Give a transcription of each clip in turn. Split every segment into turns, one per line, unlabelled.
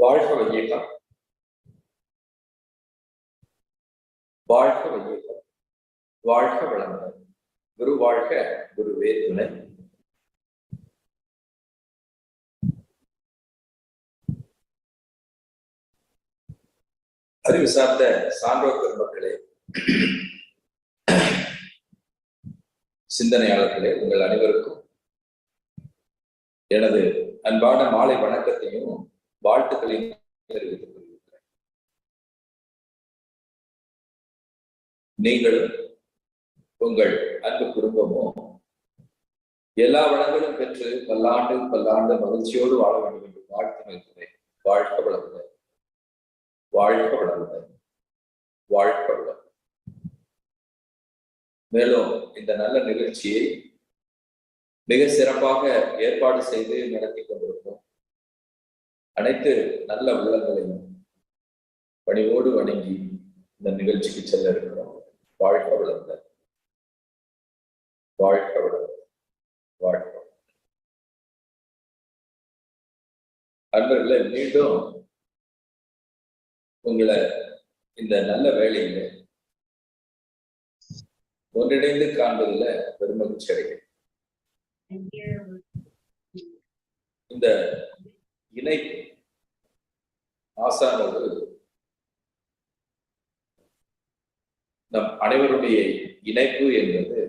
வாழ்க வையகம், வாழ்க வையகம், வாழ்க வளமுடன். குரு வாழ்க, குருவே துணை. அறிவு சார்ந்த சான்றோர் பெருமக்களே, சிந்தனையாளர்களே, உங்கள் அனைவருக்கும் எனது அன்பான மாலை வணக்கத்தையும் வாழ்த்துக்களையும் தெரிவித்துக் கொள்கிறேன். நீங்களும் உங்கள் அன்பு குடும்பமும் எல்லா வளங்களும் பெற்று பல்லாண்டு பல்லாண்டு மகிழ்ச்சியோடு வாழ வேண்டும் என்று வாழ்த்து நிற்கிறேன். வாழ்க வளமுடன், வாழ்க வளமுடன், வாழ்க வளமுடன். மேலும் இந்த நல்ல நிகழ்ச்சியை மிக சிறப்பாக ஏற்பாடு செய்து நடத்தி கொண்டிருக்கிறோம். அனைத்து நல்ல உள்ளங்களையும் பணிவோடு வணங்கி இந்த நிகழ்ச்சிக்கு செல்ல இருக்கிறோம். வாழ்க வளமுடன், வாழ்க வளமுடன், வாழ்க. அன்பர்களே, மீண்டும் உங்களை இந்த நல்ல வேளையில ஒன்றிணைந்து காண்பதில் பெருமகிழ்ச்சி அடைகிறேன். இந்த இணைப்பு ஆசானோடு நம் அனைவருடைய இணைப்பு என்பது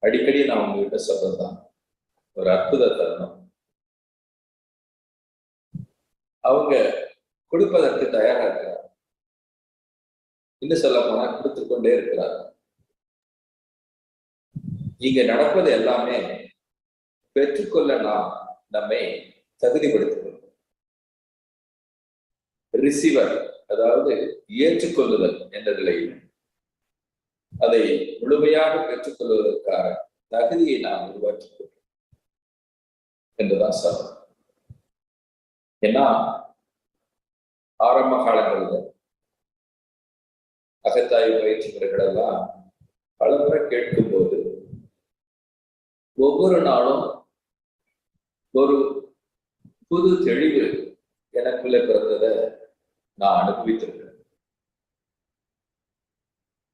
அடிக்கடி நான் உங்ககிட்ட சொல்றதுதான் ஒரு அற்புத தருணம். அவங்க கொடுப்பதற்கு தயாரா இருக்கிறார், இன்னும் சொல்ல போனா கொடுத்து கொண்டே இருக்கிறார். இங்க நடப்பது எல்லாமே பெற்றுக்கொள்ள நாம் நம்மை தகுதிப்படுத்திக் ரிசீவர், அதாவது ஏற்றுக்கொள்ளுதல் என்ற நிலையில் அதை முழுமையாக பெற்றுக்கொள்வதற்கான தகுதியை நாம் உருவாக்கிக் கொள்வோம் என்றுதான் சொல்லணும். ஏன்னா ஆரம்ப காலங்களில் அகத்தாய்வு பயிற்சி முறைகள் எல்லாம் பலமுறை கேட்கும் போது ஒவ்வொரு நாளும் ஒரு புது தெளிவு எனக்குள்ள பிறந்ததை நான் அனுபவித்திருக்கிறேன்.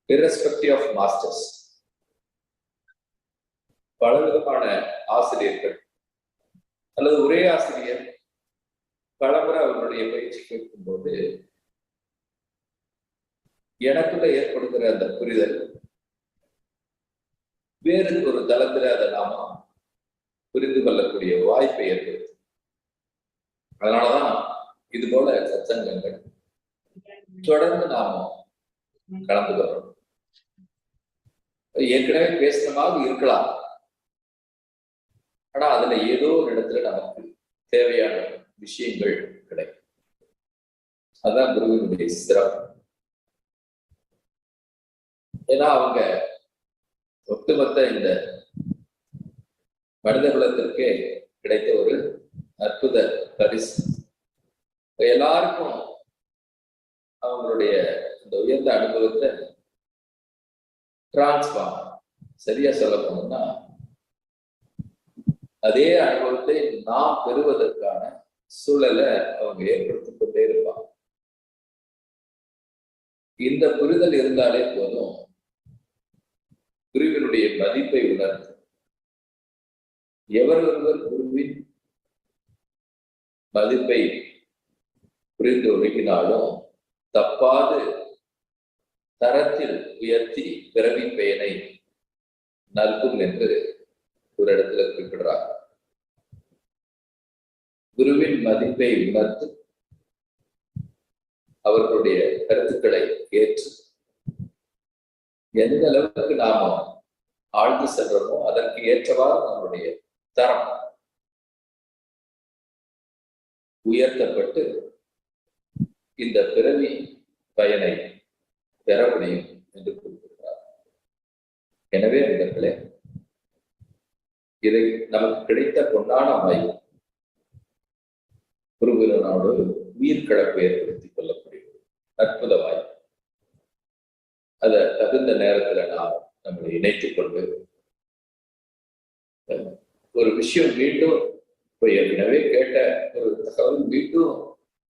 irrespective of masters, பலவிதமான ஆசிரியர்கள் அல்லது ஒரே ஆசிரியர் பலமுறை அவர்களுடைய பயிற்சி கேட்கும் போது எனக்குள்ள ஏற்படுகிற அந்த புரிதல் வேறு ஒரு தளத்துல அதை நாம புரிந்து கொள்ளக்கூடிய வாய்ப்பை ஏற்படுத்தும். அதனாலதான் இது போல சத்சங்கங்கள் தொடர்ந்து நாம கலந்து கொள்றோம். ஏற்கனவே பேசுன மாதிரி இருக்கலாம், ஆனா அதுல ஏதோ ஒரு இடத்துல நமக்கு தேவையான விஷயங்கள் கிடைக்கும். அதுதான் குருவினுடைய சிறப்பு. ஏன்னா அவங்க ஒட்டுமொத்த இந்த மனித குலத்திற்கே கிடைத்த ஒரு அற்புத பரிசு. எல்லாருக்கும் அவங்களுடைய இந்த உயர்ந்த அனுபவத்தை டிரான்ஸ்ஃபார்ம், சரியா சொல்ல போனோம்னா அதே அனுபவத்தை நாம் பெறுவதற்கான சூழலை அவங்க ஏற்படுத்திக் கொண்டே இருப்பாங்க. இந்த புரிதல் இருந்தாலே போதும் குருவினுடைய மதிப்பை உணர்ந்து எவர் ஒருவர் குருவின் மதிப்பை புரிந்து ஒழுகினாலும் தப்பாது தரத்தில் உயர்த்தி பிறவி பயனை நல்கும் என்று ஒரு இடத்துல குறிப்பிடுறார். குருவின் மதிப்பை உணர்ந்து அவர்களுடைய கருத்துக்களை ஏற்று எந்த அளவுக்கு நாம ஆழ்ந்து சென்றோமோ அதற்கு ஏற்றவாறு நம்முடைய தரம் உயர்த்தப்பட்டு இந்த பிறவி பயனை பெற முடியும் என்று குறிப்பிடுகிறார். எனவே நண்பர்களே, இதை நமக்கு கிடைத்த பொன்னான வாய்ப்பு குருவினோடு உயிர் கலப்பு ஏற்படுத்திக் கொள்ளக்கூடிய அற்புத வாய்ப்பு. அதை தகுந்த நேரத்துல நாம் நம்மளை இணைத்துக் கொண்டு ஒரு விஷயம் மீண்டும் இப்ப ஏற்கனவே கேட்ட ஒரு தகவல் மீண்டும்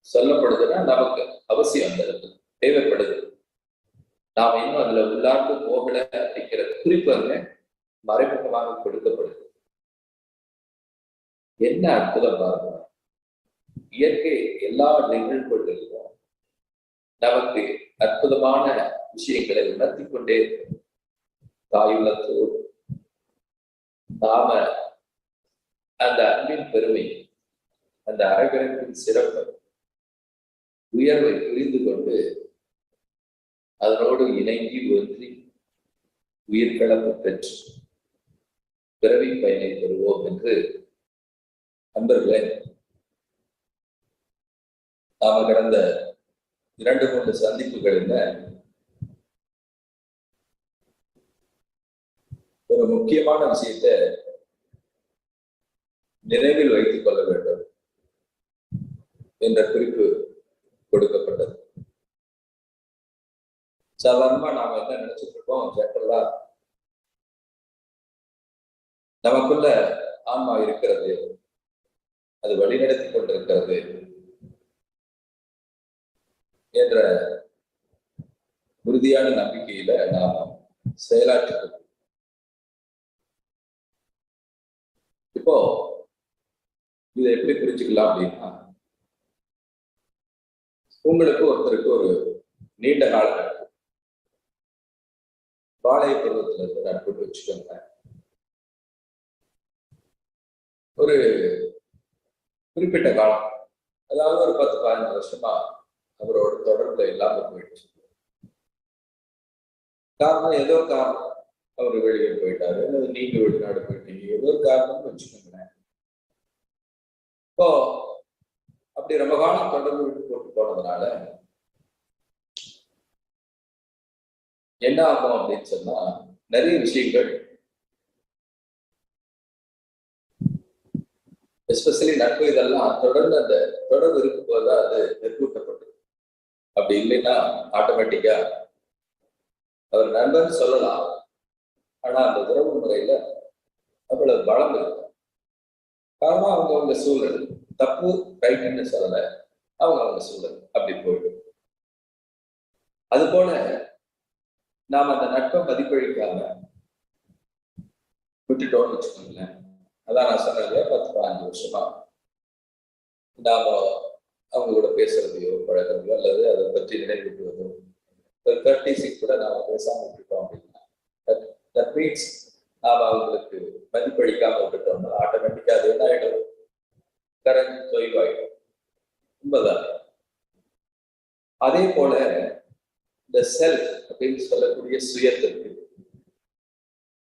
சொல்லப்படுதுன்னா நமக்கு அவசியம் அந்த இடத்துல தேவைப்படுது. நாம் இன்னும் அதுல உள்ளார்ந்து போகல அப்படிங்கிற குறிப்பு அங்க மறைமுகமாக கொடுக்கப்படுது. என்ன அற்புதம் பாருங்க. இயற்கை எல்லா நிகழ்வுகளிலும் நமக்கு அற்புதமான விஷயங்களை உணர்த்தி கொண்டே இருக்கும். தாயுள்ளத்தோடு நாம அந்த அன்பின் பெருமை, அந்த அரவணைப்பின் சிறப்பு, உயர்வை புரிந்து கொண்டு அதனோடு இணங்கி ஒன்றி உயிர்கலப்பு பெற்று பிறவி பயனை பெறுவோம் என்று நண்பர்களே, நாம கடந்த 2-3 சந்திப்புகளில் ஒரு முக்கியமான விஷயத்தை நினைவில் வைத்துக் கொள்ள வேண்டும் என்ற குறிப்பு கொடுக்கப்பட்டது. சாதாரணமா நாம என்ன நினைச்சிட்டு இருக்கோம், ஜெனரலா நமக்குள்ள ஆன்மா இருக்கிறது, அது வழிநடத்தி கொண்டிருக்கிறது என்ற உறுதியான நம்பிக்கையில நாம் செயலாற்றுகிறோம். இப்போ இதை எப்படி புரிஞ்சுக்கலாம் அப்படின்னா, உங்களுக்கு ஒருத்தருக்கு ஒரு நீண்ட கால நட்பு, வாழை பருவத்துல இருந்து நட்பு வச்சுக்கோங்க. ஒரு குறிப்பிட்ட காலம், அதாவது ஒரு 10-15 வருஷமா அவரோட தொடர்புல இல்லாம போயிடுச்சு. காரணம் ஏதோ காரணம், அவர் வெளியே போயிட்டாரு, நீங்க வெளிநாடு போயிட்டீங்க, ஏதோ காரணம்னு வச்சுக்கோங்களேன். இப்போ அப்படி ரொம்ப காலம் தொடர்பு விட்டு போட்டு போனதுனால என்ன ஆகும் அப்படின்னு சொன்னா, நிறைய விஷயங்கள் எஸ்பெஷலி நட்பு இதெல்லாம் தொடர்ந்து அந்த தொடர்பு இருக்கும் போதுதான் அது நெருக்கூட்டப்பட்டது. அப்படி இல்லைன்னா ஆட்டோமேட்டிக்கா அவர் நண்பன் சொல்லலாம், ஆனா அந்த உறவு முறையில அவ்வளவு பலம் இருக்கும். காரணம் அவங்கவுங்க சூழல், தப்பு ரைட்டுன்னு சொல்லல, அவங்கவுங்க சூழல் அப்படி போயிடும். அது போல நாம் அந்த நட்பை மதிப்பளிக்காம விட்டுட்டோம்னு வச்சுக்கோங்களேன். அதான் நான் சொன்னது, 10-15 வருஷமா நாம அவங்க கூட பேசுறதையோ பழகிறதையோ அல்லது அதை பற்றி நினைவூட்டுவதோ, ஒரு 36 கூட நாம பேசாம விட்டுட்டோம் அப்படின்னா, தட் மீன்ஸ் நாம அவங்களுக்கு மதிப்பளிக்காம விட்டுட்டோம்னா ஆட்டோமேட்டிக்கா அது என்ன ஆயிடும், கரண்ட் தொய்வாயிடும். உண்மைதான். அதே போல இந்த செல்ஃப் அப்படின்னு சொல்லக்கூடிய சுயத்திற்கு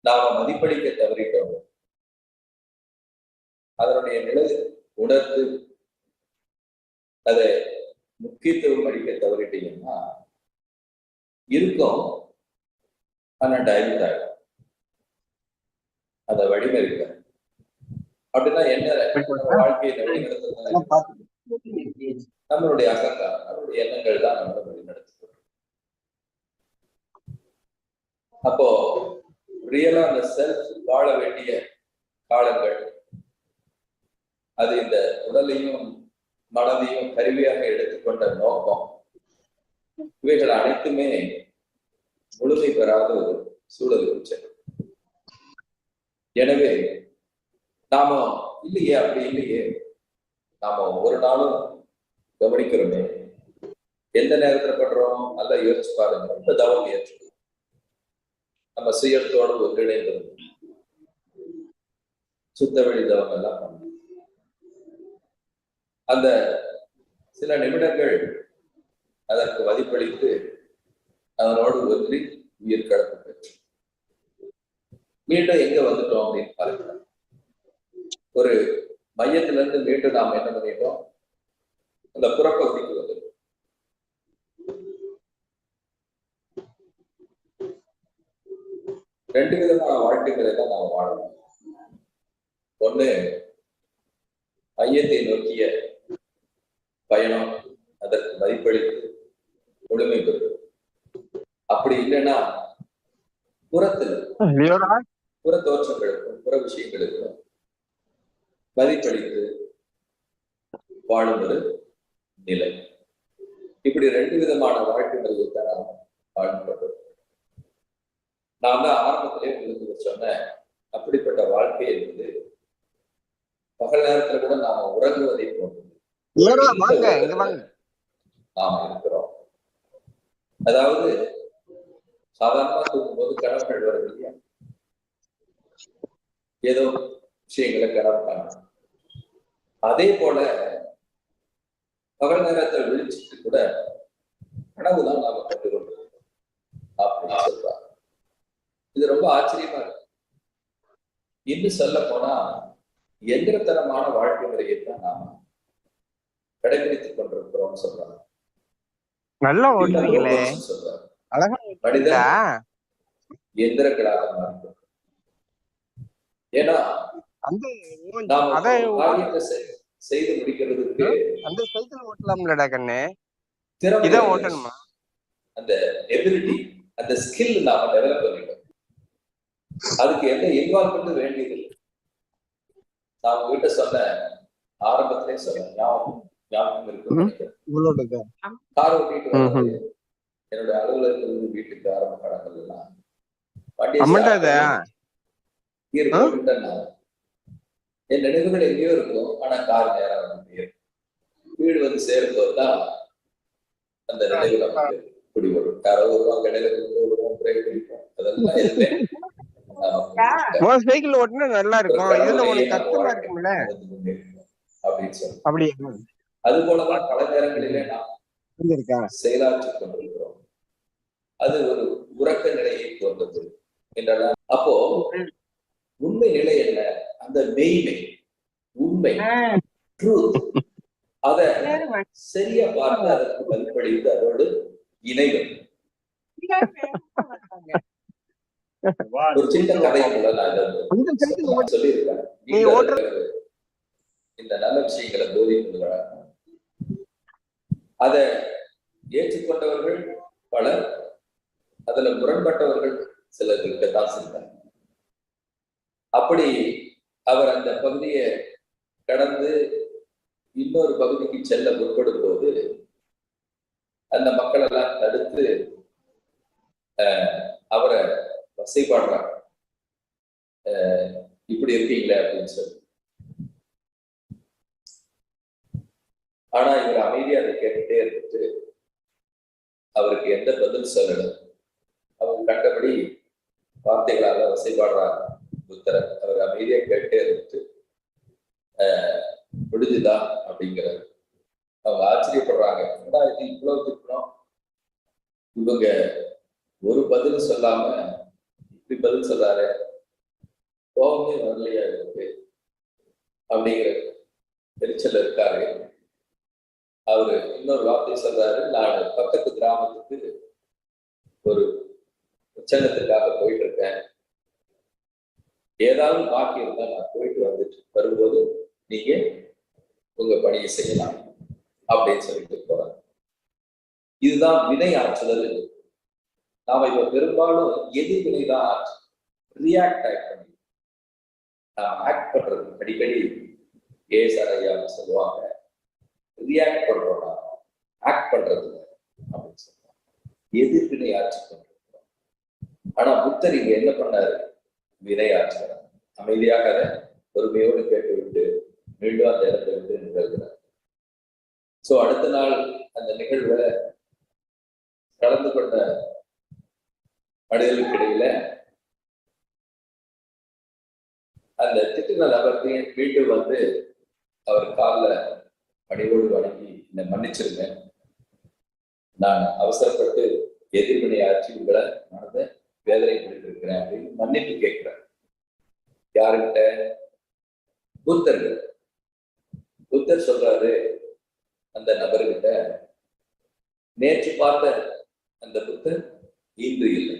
நாம மதிப்பளிக்க தவறிட்டோம், அதனுடைய நிலை உணர்ந்து அதை முக்கியத்துவம் அளிக்க தவறிட்டீங்கன்னா இருக்கும், ஆனா டைல்யூட் ஆயிடும், அதை வழிமறிக்க. அப்படின்னா என்ன, வாழ்க்கையை வழிநடத்துறது நம்மளுடைய அகங்காரம், நம்மளுடைய எண்ணங்கள் தான் நம்மளை வழிநடத்தும். அப்போ ரியலா அந்த செல்ஃப் வாழ வேண்டிய காலங்கள், அது இந்த உடலையும் மனதையும் கருவியாக எடுத்துக்கொண்ட நோக்கம், இவைகள் அனைத்துமே முழுமை பெறாத ஒரு சூழலுக்கு செல்லும். எனவே நாம இல்லையே, அப்படி இல்லையே, நாம ஒரு நாளும் கவனிக்கிறோமே, எந்த நேரத்துல பண்றோம் நல்லா யோசிச்சு பாருங்க. ரொம்ப தவம் ஏற்று நம்ம சுயத்தோடு ஒன்றிணைந்தது, சுத்த வழி தவம் எல்லாம் பண்ணணும். அந்த சில நிமிடங்கள் அதற்கு மதிப்பளித்து அதனோடு ஒன்றி உயிர் கலப்பு பெற்று மீண்டும் எங்க வந்துட்டோம் அப்படின்னு பாருங்க. ஒரு மையத்துல இருந்து மீண்டும் நாம் என்ன பண்ணிட்டோம், அந்த புறப்பகுதிக்கு வந்துட்டோம். ரெண்டு விதமான வாழ்க்கைகளை தான் நாம் வாழணும். ஒண்ணு மையத்தை நோக்கிய பயணம், அதற்கு மதிப்பளித்து முழுமை பெறும். அப்படி இல்லைன்னா புறத்தில் புற தோற்றங்களுக்கும் புற விஷயங்களுக்கும் மதிப்பளித்து வாழும் ஒரு நிலை. இப்படி 2 விதமான வாழ்க்கை முறையை தான் நாம் வாழ்ந்தோம். நான் தான் ஆரம்பத்திலே உங்களுக்கு சொன்னேன், அப்படிப்பட்ட வாழ்க்கை என்பது பகல் நேரத்துல கூட நாம உறங்குவதை போன்றது நாம இருக்கிறோம். அதாவது சாதாரணமா தூங்கும்போது கனவுகள் வருது இல்லையா, ஏதோ விஷயங்களை கனவு காணும். அதே போல பகல் நேரத்தில் விழிச்சுட்டு கூட கனவுதான் நாம கண்டு கொண்டிருக்கோம் அப்படின்னு சொல்றாங்க. இது ரொம்ப ஆச்சரியமா இருக்கு. இன்னும் சொல்ல போனா எந்திரத்தனமான வாழ்க்கை முறையை தான் நாம கடைபிடித்துக் கொண்டிருக்கிறோம் சொல்றாங்க.
நல்லா ஓட்டுறீங்களே,
மனிதன் எந்திரங்களாக மாறிடும். ஏன்னா காரியத்தை செய்து முடிக்கிறதுக்கு
அந்த சைக்கிள் ஓட்டலாம்லடா கண்ணு,
திறமை
ஓட்டணுமா,
அந்த எபிலிட்டி, அந்த ஸ்கில் நாம டெவலப் பண்ணிட்டோம். அதுக்கு எந்த இன்வால்வ்மெண்ட் வேண்டியதில்லை. நான் உங்ககிட்ட சொன்ன ஆரம்பத்திலே சொன்னேன், ஞாபகம் இருக்கு. கார் ஓட்டிட்டு வந்து என்னுடைய அலுவலகத்திலிருந்து வீட்டுக்கு ஆரம்ப காலங்கள் எல்லாம் என் நினைவுகள் எங்கேயோ இருக்கும். ஆனா கார் நேரம் வந்து வீடு வந்து சேரும்போது தான் அந்த நினைவு நமக்கு பிடிபடும். யாரோ வருவாங்க, இடையில வருவோம், பிரேக் பிடிப்போம், அதெல்லாம் எதுவுமே
சைக்கிள் ஓட்டினா நல்லா இருக்கும். இதுல உனக்கு கஷ்டமா இருக்கும்ல
அப்படின்னு சொல்லி அது போலதான் பல நேரங்களிலே நாம் செயலாற்றிக் கொண்டிருக்கிறோம். அது ஒரு உறக்க நிலையை போன்றது என்றால், அப்போ உண்மை நிலை என்ன? அந்த மெய்மை, உண்மை, ட்ரூத், அத சரியா பார்த்து அதற்கு மதிப்பளித்து அதோடு இணைவது. ஒரு சின்ன கதை நான் சொல்லியிருக்கேன். இந்த நல்ல விஷயங்களை போதிப்பது அதை ஏற்றுக்கொண்டவர்கள் பலர், அதுல முரண்பட்டவர்கள் சிலர் இருக்கத்தான் செஞ்சாங்க. அப்படி அவர் அந்த பகுதியை கடந்து இன்னொரு பகுதிக்கு செல்ல முற்படும் போது அந்த மக்கள் எல்லாம் தடுத்து அவரை வசைப்பாடுறாங்க, இப்படி இருக்கீங்களே அப்படின்னு சொல்லி. ஆனா இவர் அமைதியா அதை கேட்டுட்டே இருந்துட்டு அவருக்கு எந்த பதில் சொல்லல. அவர் கண்டபடி வார்த்தைகளால வசைப்பாடுறாங்க புத்தரை. அவர் அமைதியா கேட்டே இருந்துட்டு முடிஞ்சுதா அப்படிங்கிறாரு. அவங்க ஆச்சரியப்படுறாங்க, என்னடா இது இவ்வளவு திட்டணும், இவங்க ஒரு பதில் சொல்லாம இப்படி பதில் சொல்றாரு, கோபமே வரலையா இருக்கு அப்படிங்கிற எரிச்சல் இருக்காரு. அவரு இன்னொரு வார்த்தை சொல்றாரு, நான் பக்கத்து கிராமத்துக்கு ஒரு உச்சங்கத்துக்காக போயிட்டு இருக்கேன், ஏதாவது பாக்கி இருந்தா நான் போயிட்டு வந்துட்டு வரும்போது நீங்க உங்க பணியை செய்யலாம் அப்படின்னு சொல்லிட்டு போறாங்க. இதுதான் வினை ஆற்றுதல். நாம இப்ப பெரும்பாலும் எதிர்வினை தான் ஆற்று, ரியாக்ட் பண்ணி நாம் ஆக்ட் பண்றது. அடிக்கடி ஏசார் ஐயா சொல்லுவாங்க, ரியாக்ட் பண்றோம், ஆக்ட் பண்றது அப்படின்னு சொல்லுவாங்க, எதிர்வினை ஆட்சி பண்றோம். ஆனா புத்தர் இங்க என்ன பண்ணாரு? வினை ஆற்றுகிறார். அமைதியாக அதை பொறுமையோடு கேட்டுவிட்டு மீண்டும் அந்த இடத்தை விட்டு நிகழ்கிறார். சோ அடுத்த நாள் அந்த நிகழ்வுல கலந்து கொண்ட மனிதர்களுக்கு இடையில அந்த திட்டுகள் நபர்த்தையும் வீட்டுக்கு வந்து அவர் காலில் பணிவோடு வணங்கி, என்னை மன்னிச்சிருங்க, நான் அவசரப்பட்டு எதிர்வினை ஆட்சி உங்களை மனதை வேதனைப்படுத்தி இருக்கிறேன் அப்படின்னு மன்னிப்பு கேட்கிறார். யாருக்கிட்ட? புத்தர்கள். புத்தர் சொல்றாரு அந்த நபர்கிட்ட, நேற்று பார்த்த அந்த புத்தர் இன்று இல்லை,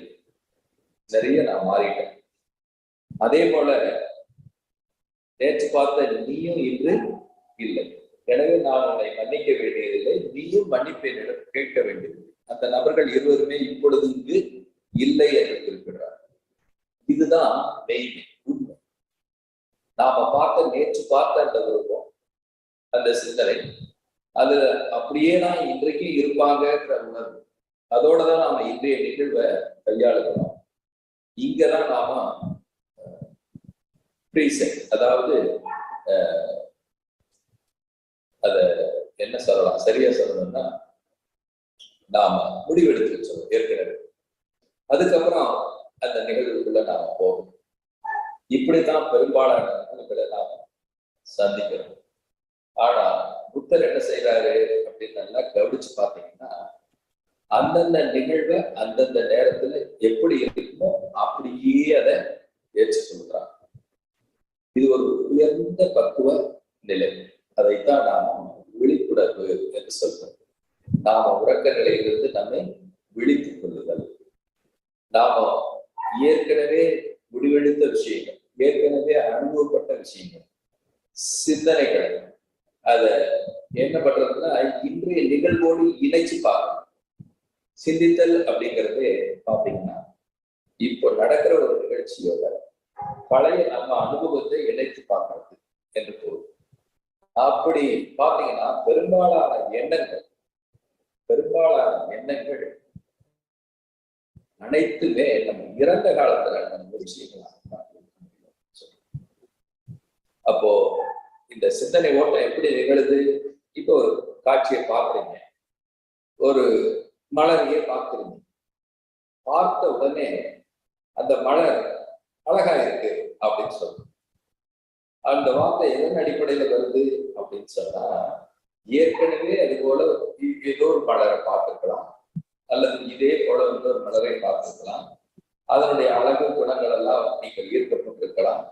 நிறைய நான் மாறிட்டேன். அதே போல நேற்று பார்த்த நீயும் இன்று இல்லை, எனவே நான் உன்னை மன்னிக்க வேண்டியதில்லை, நீயும் மன்னிப்பை கேட்க வேண்டியதில்லை. அந்த நபர்கள் இருவருமே இப்பொழுது இங்கு இல்லை என்று குறிப்பிடுறார். இதுதான் மெய்மை, உண்மை. நாம நேற்று பார்த்த அந்த உருவம் அந்த சிந்தனை அது அப்படியே தான் இன்றைக்கு இருப்பாங்கன்ற உணர்வு, அதோடதான் நாம இன்றைய நிகழ்வை கையாளுகிறோம். இங்கதான் நாம ப்ரீசெட், அதாவது அத என்ன சொல்லலாம், சரியா சொல்லணும்னா நாம முடிவெடுத்து வச்சோம் ஏற்கனவே, அதுக்கப்புறம் அந்த நிகழ்வுக்குள்ள நாம போகணும். இப்படித்தான் பெரும்பாலான நிகழ்வுகளை நாம சந்திக்கிறோம். ஆனா புத்தர் என்ன செய்யறாரு அப்படின்னு நல்லா கவனிச்சு பார்த்தீங்கன்னா, அந்தந்த நிகழ்வை அந்தந்த நேரத்துல எப்படி இருக்குமோ அப்படியே அதை ஏற்றுக்கொள்றாங்க. இது ஒரு உயர்ந்த பக்குவ நிலை. அதைத்தான் நாம விழிப்புணர்வு என்று சொல்றோம். நாம உறக்க நிலையிலிருந்து நம்மை விழித்துக் கொள்ளுதல். நாம ஏற்கனவே முடிவெடுத்த விஷயங்கள், ஏற்கனவே அனுபவப்பட்ட விஷயங்கள், சிந்தனைகள், அத என்ன பண்றதுன்னா இன்றைய நிகழ்வோடு இணைச்சு பார்க்கணும். சிந்தித்தல் அப்படிங்கிறது பாத்தீங்கன்னா இப்போ நடக்கிற ஒரு நிகழ்ச்சியோட பழைய நம்ம அனுபவத்தை இணைத்து பார்க்கறது என்று பொருள். அப்படி பாத்தீங்கன்னா பெரும்பாலான எண்ணங்கள் அனைத்துமே நம்ம இறந்த காலத்துல நம்ம விஷயங்கள். அப்போ இந்த சிந்தனை ஓட்டம் எப்படி நிகழுது? இப்போ ஒரு காட்சியை பார்க்குறீங்க, ஒரு மலரையே பார்க்குறீங்க, பார்த்த உடனே அந்த மலர் அழகா இருக்கு அப்படின்னு சொல்றோம். அந்த வார்த்தை எதன் அடிப்படையில வருது அப்படின்னு சொன்னா, ஏற்கனவே அது போல ஏதோ ஒரு மலரை பார்த்துருக்கலாம், அல்லது இதே போல இன்னொரு மலரை பார்த்துருக்கலாம், அதனுடைய அழகு குணங்கள் எல்லாம் நீங்கள் ஈர்க்கப்பட்டிருக்கலாம்.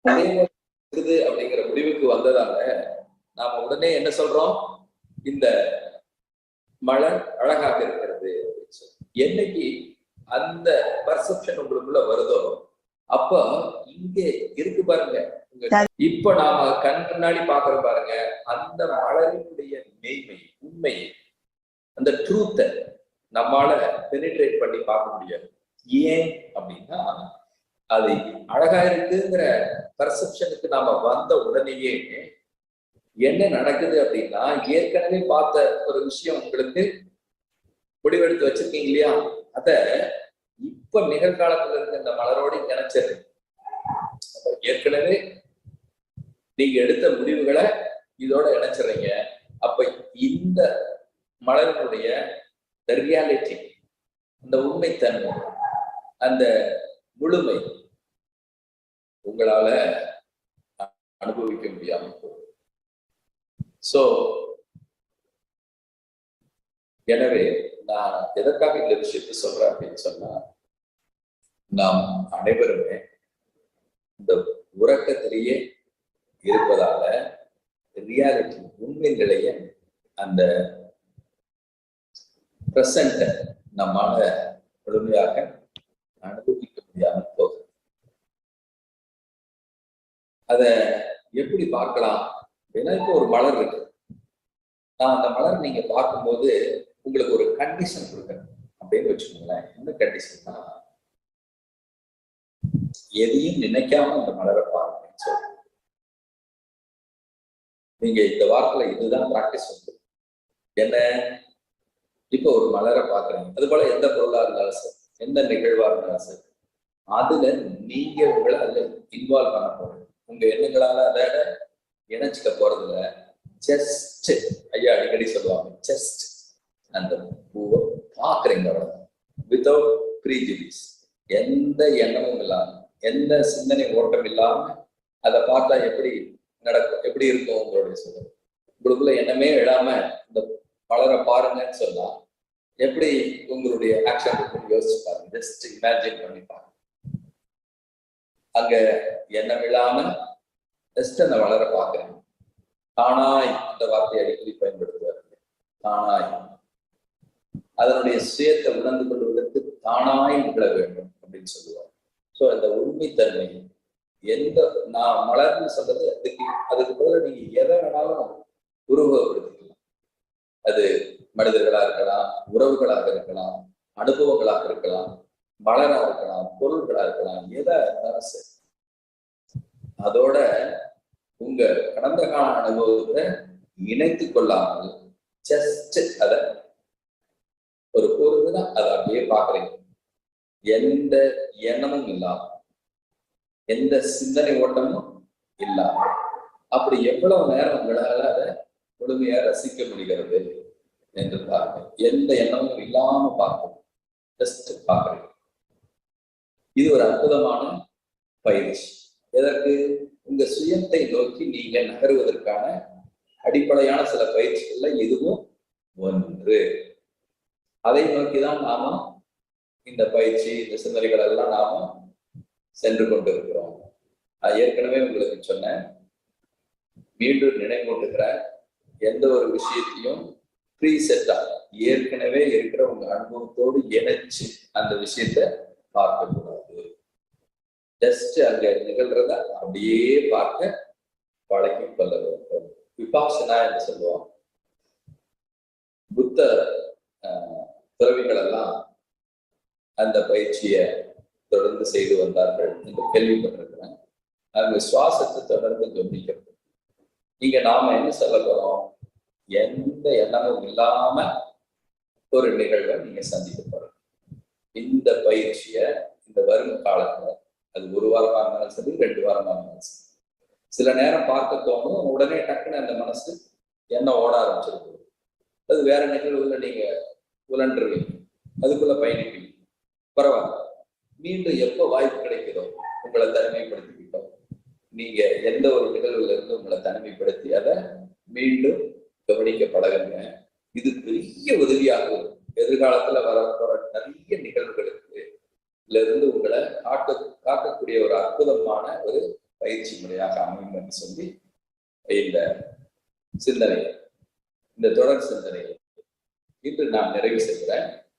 அதே போல இருக்குது அப்படிங்கிற முடிவுக்கு வந்ததால நாம உடனே என்ன சொல்றோம், இந்த மலர் அழகாக இருக்கிறது அப்படின்னு சொல்லி. என்னைக்கு அந்த பர்செப்ஷன் உங்களுக்குள்ள வருதோ அப்ப இங்கே இருக்கு பாருங்க, இப்ப நாம கண் முன்னாடி பாக்குறோம் பாருங்க, அந்த மலரினுடைய மெய்மை, உண்மை, அந்த ட்ரூத்தை நம்மால பெனிட்ரேட் பண்ணி பார்க்க முடியாது. ஏன் அப்படின்னா அது அழகா இருக்குங்கிற பர்செப்ஷனுக்கு நாம வந்த உடனேயே என்ன நடக்குது அப்படின்னா, ஏற்கனவே பார்த்த ஒரு விஷயம் உங்களுக்கு முடிவெடுத்து வச்சிருக்கீங்க இல்லையா, அத இப்ப நிகழ்காலத்துல இருக்க இந்த மலரோடு இணைச்சிரு. ஏற்கனவே நீங்க எடுத்த முடிவுகளை இதோட இணைச்சிடுறீங்க. அப்ப இந்த மலரினுடைய ரியாலிட்டி, அந்த உண்மைத்தன்மை, அந்த முழுமை உங்களால அனுபவிக்க முடியாம போகும். சோ எனவே நான் எதற்காக இந்த விஷயத்தை சொல்றேன் அப்படின்னு சொன்னா, நாம் அனைவருமே இந்த உறக்கத்திலேயே இருப்பதால ரியாலிட்டி, உண்மை நிலைய, அந்த பிரசன்ட நம்மால முழுமையாக அனுபவிக்க முடியாமல் போகுது. அத எப்படி பார்க்கலாம் அப்படின்னா, இப்போ ஒரு மலர் இருக்கு, அந்த மலர் நீங்க பார்க்கும்போது உங்களுக்கு ஒரு கண்டிஷன் கொடுக்குறேன் அப்படின்னு வச்சுக்கோங்களேன். என்ன கண்டிஷன்னா, எதையும் நினைக்காம அந்த மலரை பாருங்க. நீங்க இந்த வாரத்துல இதுதான் பிராக்டிஸ் வந்து என்ன, இப்போ ஒரு மலரை பாக்குறீங்க, அது போல எந்த பொருளா இருந்தாலும் சரி, எந்த நிகழ்வா இருந்தாலும் சரி, அதுல நீங்க உங்களை அதுல இன்வால்வ் பண்ண போறீங்க. உங்க எண்ணங்களால அதை இணைச்சிக்க போறதுல ஜஸ்ட், ஐயா அடிக்கடி சொல்லுவாங்க, ஜஸ்ட் அந்த பூவை பாக்குறீங்க, வித்தவுட் ப்ரீஜுடிஸ், எந்த எண்ணமும் இல்லாம, எந்த சிந்தனை ஓட்டம் இல்லாம அதை பார்த்தா எப்படி நடக்கும், எப்படி இருக்கும் உங்களுடைய சொல்ல. உங்களுக்குள்ள எண்ணமே இல்லாம இந்த மலரை பாருங்கன்னு சொன்னா எப்படி உங்களுடைய ஆக்ஷன் இருக்குன்னு யோசிச்சு பாருங்க. ஜஸ்ட் இமேஜின் பண்ணி பாருங்க. அங்க எண்ணம் இல்லாம ஜஸ்ட் அந்த மலரை பாக்குறீங்க. தானாய், அந்த வார்த்தையை அடிக்கடி பயன்படுத்துவார், தானாய் அதனுடைய சுயத்தை உணர்ந்து கொள்வதற்கு தானாய் நிகழ வேண்டும் அப்படின்னு சொல்லுவார். ஸோ அந்த உண்மைத்தன்மை, எந்த நான் மலர்ன்னு சொல்றது அதுக்கு பதிலாக நீங்க எதை வேணாலும் உருவகப்படுத்திக்கலாம். அது மனிதர்களா இருக்கலாம், உறவுகளாக இருக்கலாம், அனுபவங்களாக இருக்கலாம், மலரா இருக்கலாம், பொருள்களா இருக்கலாம், எதா இருந்தாலும் சரி. அதோட உங்க கடந்த கால அனுபவத்தை இணைத்து கொள்ளாமல் ஜஸ்ட் அத ஒரு பொருள்தான் அதை அப்படியே பாக்குறீங்க. எந்த எண்ணமும் இல்லாம, எந்த சிந்தனை ஓட்டமும் இல்லாம, அப்படி எவ்வளவு நேரம் உங்களால அதை முழுமையா ரசிக்க முடிகிறது என்று பாருங்க. எந்த எண்ணமும் இல்லாம பார்க்கணும், ஜஸ்ட் பாக்குறீங்க. இது ஒரு அற்புதமான பயிற்சி. எதற்கு? உங்க சுயத்தை நோக்கி நீங்க நகருவதற்கான அடிப்படையான சில பயிற்சிகள்ல இதுவும் ஒன்று. அதை நோக்கிதான் நாம இந்த பயிற்சி, இந்த சிந்தனைகள் எல்லாம் நாம சென்று கொண்டிருக்கிறோம். அது ஏற்கனவே உங்களுக்கு சொன்னேன். மீண்டும் நினைவூட்டுகிற எந்த ஒரு விஷயத்தையும் ப்ரீசெட்டா ஏற்கனவே இருக்கிற உங்க அனுபவத்தோடு இணைச்சு அந்த விஷயத்த பார்க்க கூடாது. ஜஸ்ட் அங்க நிகழ்றத அப்படியே பார்க்க பழக்கி கொள்ள வேண்டும். விபாசனா என்று சொல்லுவோம். புத்த துறவிகள் எல்லாம் அந்த பயிற்சியை தொடர்ந்து செய்து வந்தார்கள் என்று கேள்விப்பட்டிருக்கிறேன். அவங்க சுவாசத்தை தொடர்ந்து கவனிக்கிறது. இங்க நாம என்ன சொல்ல போறோம்? எந்த எண்ணமும் இல்லாம ஒரு நிகழ்வை நீங்க சந்திக்க போறோம். இந்த பயிற்சியை இந்த வரும் காலத்துல, அது 1 வாரமா இருந்தாலும் சரி, 2 வாரமா இருந்தாலும் சரி, சில நேரம் பார்க்க தோணும், உடனே டக்குன்னு அந்த மனசு என்ன ஓட ஆரம்பிச்சிருக்கு. அது வேற நிகழ்வுல நீங்க உழன்றுவீங்க, அதுக்குள்ள பயணிப்பீங்க. பரவாயில்ல, மீண்டும் எப்போ வாய்ப்பு கிடைக்குதோ உங்களை தனிமைப்படுத்திக்கிட்டோம். நீங்க எந்த ஒரு நிகழ்வுல இருந்து உங்களை தனிமைப்படுத்தி அதை மீண்டும் கவனிக்க பழகுங்க. இது பெரிய உதவியாகும். எதிர்காலத்துல வரப்போற நிறைய நிகழ்வுகளுக்கு இருந்து உங்களை காக்கக்கூடிய ஒரு அற்புதமான ஒரு பயிற்சி முறையாக அமையும் என்று சொல்லி இந்த சிந்தனை, இந்த தொடர் சிந்தனை இன்று நான் நிறைவு செய்கிறேன்.